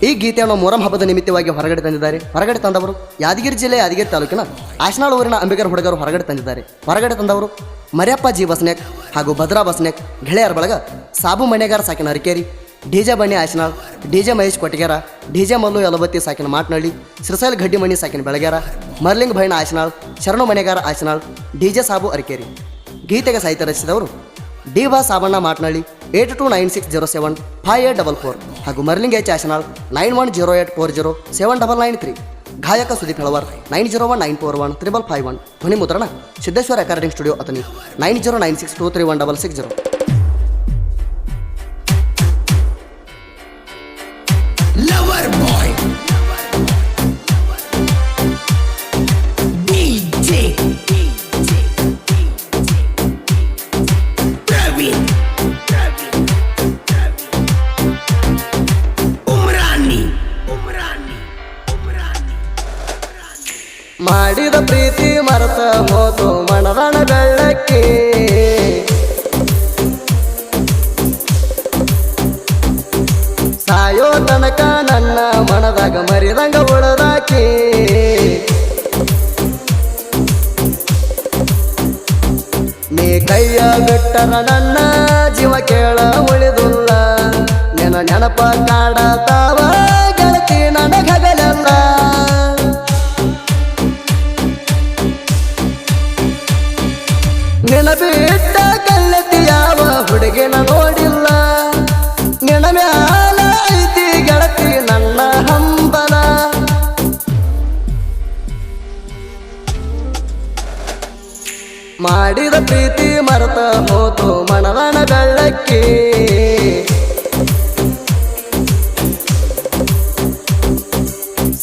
ಈ ಗೀತೆಯನ್ನು ಮೊಹರಂ ಹಬ್ಬದ ನಿಮಿತ್ತವಾಗಿ ಹೊರಗಡೆ ತಂದಿದ್ದಾರೆ. ಹೊರಗಡೆ ತಂದವರು ಯಾದಗಿರಿ ಜಿಲ್ಲೆ ಯಾದಗಿರಿ ತಾಲೂಕಿನ ಆಶನಾಳ್ ಊರಿನ ಅಂಬಿಗರ ಹುಡುಗರು ಹೊರಗಡೆ ತಂದಿದ್ದಾರೆ. ಹೊರಗಡೆ ತಂದವರು ಮರ್ಯಪ್ಪ ಜಿ ಬಸ್ನೆಕ್ ಹಾಗೂ ಭದ್ರಾ ಬಸ್ನೆಕ್, ಗೆಳೆಯರ ಬಳಗ ಸಾಬು ಮನೆಗಾರ ಸಾಕಿನ Arikeri, DJ Banni Ashanal, DJ Mahesh Kottigera, DJ Mallu Yalabatti ಸಾಕಿನ ಮಾಟ್ನಳ್ಳಿ, ಶ್ರೀಶೈಲ್ ಗಡ್ಡಿಮಣಿ ಸಾಕಿನ ಬೆಳಗ್ಯಾರ, ಮರ್ಲಿಂಗ್ ಭೈಣ ಆಶನಾಳ್, ಶರಣು ಮನೆಗಾರ ಆಶನಾಳ್, ಡಿಜೆ ಸಾಬು ಅರಿಕೇರಿ. ಗೀತೆಗೆ ಸಾಹಿತ್ಯ ರಚಿಸಿದವರು ಡಿ ಬಾ ಸಾಬಣ್ಣ ಮಾಟ್ನಳ್ಳಿ 8296075844 ಹಾಗೂ ಮರ್ಲಿಂಗ್ ಎಚ್ ಆಶನಾಳ್ 9108407993. ಗಾಯಕ ಸುದೀಪ್ ಹೆಳವರ್ 9019413551. ಧ್ವನಿ ಮುದ್ರಣ ಸಿದ್ದೇಶ್ವರ ರೆಕಾರ್ಡಿಂಗ್ ಸ್ಟುಡಿಯೋ ಅತನಿ 9096231660. ಮಾಡಿದ ಪ್ರೀತಿ ಮರೆತ ಹೋತು ಮನದಣ ಬೆಳ್ಳಕ್ಕಿ, ಸಾಯೋ ತನಕ ನನ್ನ ಮನದಾಗ ಮರಿದಂಗ ಉಳದಾಕಿ. ನೀ ಕೈಯ ಬಿಟ್ಟರ ನನ್ನ ಜೀವ ಕೇಳ ಉಳಿದುಲ್ಲ, ನಿನ್ನ ನೆನಪ ಕಾಡತಾವ ಗೆಳತಿ ನನಗಗಲೆಲ್ಲ. ನಿನ ಬಿಟ್ಟ ಕಲ್ಲತಿ ಯಾವ ಹುಡುಗಿನ ನೋಡಿಲ್ಲ, ನಿನ ಮ್ಯಾಲ ಐತಿ ಗೆಳತಿ ನನ್ನ ಹಂಬಲ. ಮಾಡಿದ ಪ್ರೀತಿ ಮರೆತ ಹೋತು ಮನದಣ ಬೆಳ್ಳಕ್ಕಿ,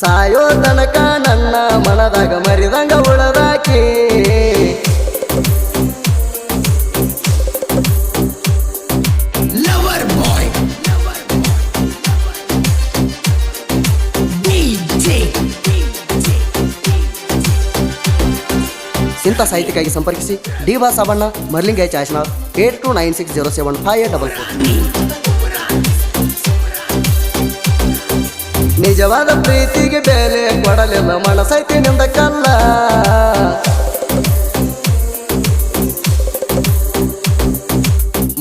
ಸಾಯೋ ತನಕ ನನ್ನ ಮನದಾಗ ಮರಿದಂಗ ಉಳದಾಕಿ. ಇಂಥ ಸಾಹಿತ್ಯಕ್ಕಾಗಿ ಸಂಪರ್ಕಿಸಿ ಡಿ ಬಾ ಸಾಬಣ್ಣ, ಮರ್ಲಿಂಗ್ ಎಚ್ ಆಶನಾಳ್ 8296075844. ನಿಜವಾದ ಪ್ರೀತಿಗೆ ಬೆಲೆ ಕೊಡಲಿಲ್ಲ ಮನಸೈತಿ ನಿಂದ ಕಲ್ಲ,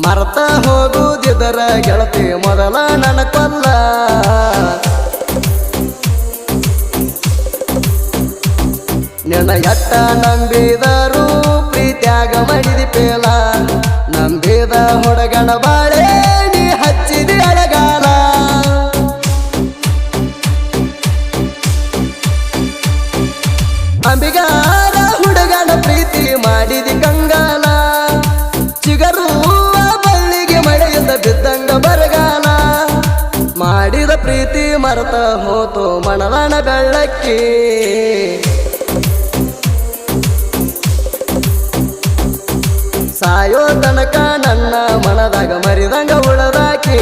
ಮರ್ತ ಹೋಗುವುದಿದರ ಗೆಳತಿ ಮೊದಲ ನನ್ನ ಕೊಲ್ಲ. ನಿನ್ನ ಎಟ್ಟ ನಂಬಿದರು ಪ್ರೀತ್ಯಾಗ ಮಾಡಿದಿ ಪೇಲ, ನಂಬಿದ ಹುಡುಗನ ಬಾಳೆ ನೀ ಹಚ್ಚಿದಿ ಅಳಗಾಲ. ಅಂಬಿಗಾರ ಹುಡುಗನ ಪ್ರೀತಿ ಮಾಡಿದಿ ಕಂಗಾಲ, ಚಿಗರುವ ಬಳ್ಳಿಗೆ ಮಳೆಯಿಂದ ಬಿದ್ದಂಗ ಬರಗಾಲ. ಮಾಡಿದ ಪ್ರೀತಿ ಮರೆತ ಹೋತು ಮನದಣ ಬೆಳ್ಳಕ್ಕಿ, ಸಾಯೋ ತನಕ ನನ್ನ ಮನದಾಗ ಮರಿದಂಗ ಉಳದಾಕಿ.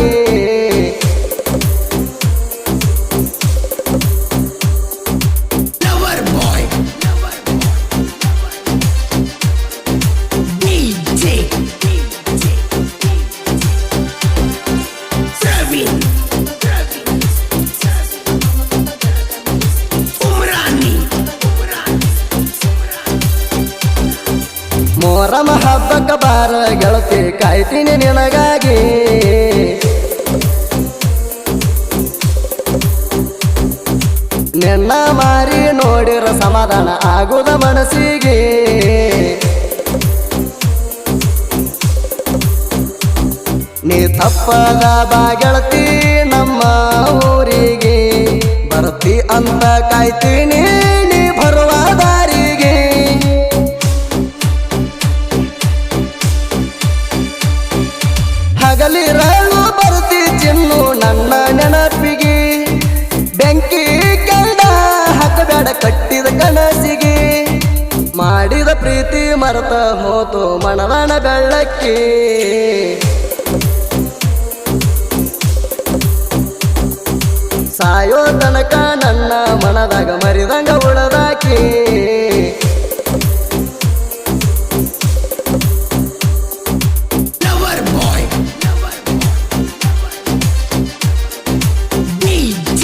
ಮೊಹರಂ ಹಬ್ಬಕ್ಕ ಬಾರ ಗೆಳತಿ ಕಾಯ್ತೀನಿ ನಿನಗಾಗಿ, ನಿನ್ನ ಮಾರಿ ನೋಡಿರ ಸಮಾಧಾನ ಆಗುದ ಮನಸ್ಸಿಗೆ. ನೀ ತಪ್ಪದ ಬಾ ಗೆಳತಿ ನಮ್ಮ ಊರಿಗೆ, ಬರ್ತಿ ಅಂತ ಕಾಯ್ತೀನಿ ನೀ ಬರುವ ದಾರಿಗೆ. ಹಗಲಿರಳು ಬರ್ತಿ ಚಿನ್ನು ನನ್ನ ನೆನಪಿಗೆ, ಬೆಂಕಿ ಕೆಂಡ ಹಾಕಬೇಡ ಕಟ್ಟಿದ ಕನಸಿಗೆ. ಮಾಡಿದ ಪ್ರೀತಿ ಮರೆತ ಹೋತು ಮನದಣ ಬೆಳ್ಳಕ್ಕಿ, ಸಾಯೋ ತನಕ ನನ್ನ ಮನದಾಗ ಮರಿದಂಗ ಉಳದಾಕಿ. DJ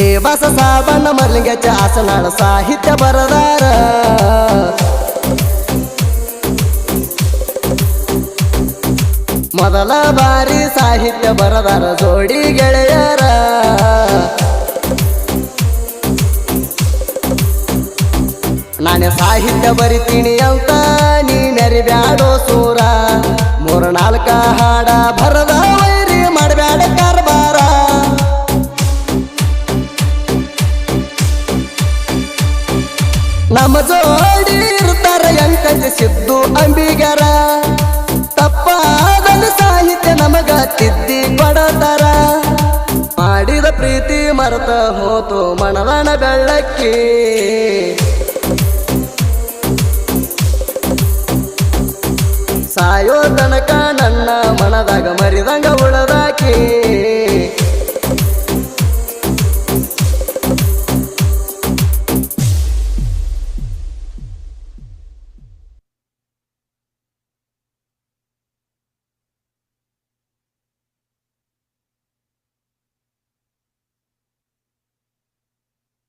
देवास साबण मरलिंगाच्या आसनाळ साहित्य बरदार ಮೊದಲ ಬಾರಿ ಸಾಹಿತ್ಯ ಬರದಾರ ಜೋಡಿ ಗೆಳೆಯರ ನಾನೇ ಸಾಹಿತ್ಯ ಬರಿತೀನಿ ಅಂತ ನೀ ಮೆರಿಬ್ಯಾಡೋ ಸೂರ 3-4 ಹಾಡ ಬರದ ವೈರಿ ಮಾಡಬ್ಯಾಡ ಕಾರ್ಬಾರ ನಮ್ಮ ಜೋಡಿ ಇರ್ತಾರ ಎಂಕಂತ ಸಿದ್ದು ಅಂಬಿಗರ ತಪ್ಪಾದ ಸಾಹಿತ್ಯ ನಮಗ ತಿದ್ದಿ ಕೊಡತಾರ ಮಾಡಿದ ಪ್ರೀತಿ ಮರೆತ ಹೋತು ಮನದನ ಬೆಳ್ಳಕ್ಕಿ ಸಾಯೋ ತನಕ ನನ್ನ ಮನದಾಗ ಮರಿದಂಗ ಉಳದಾಕಿ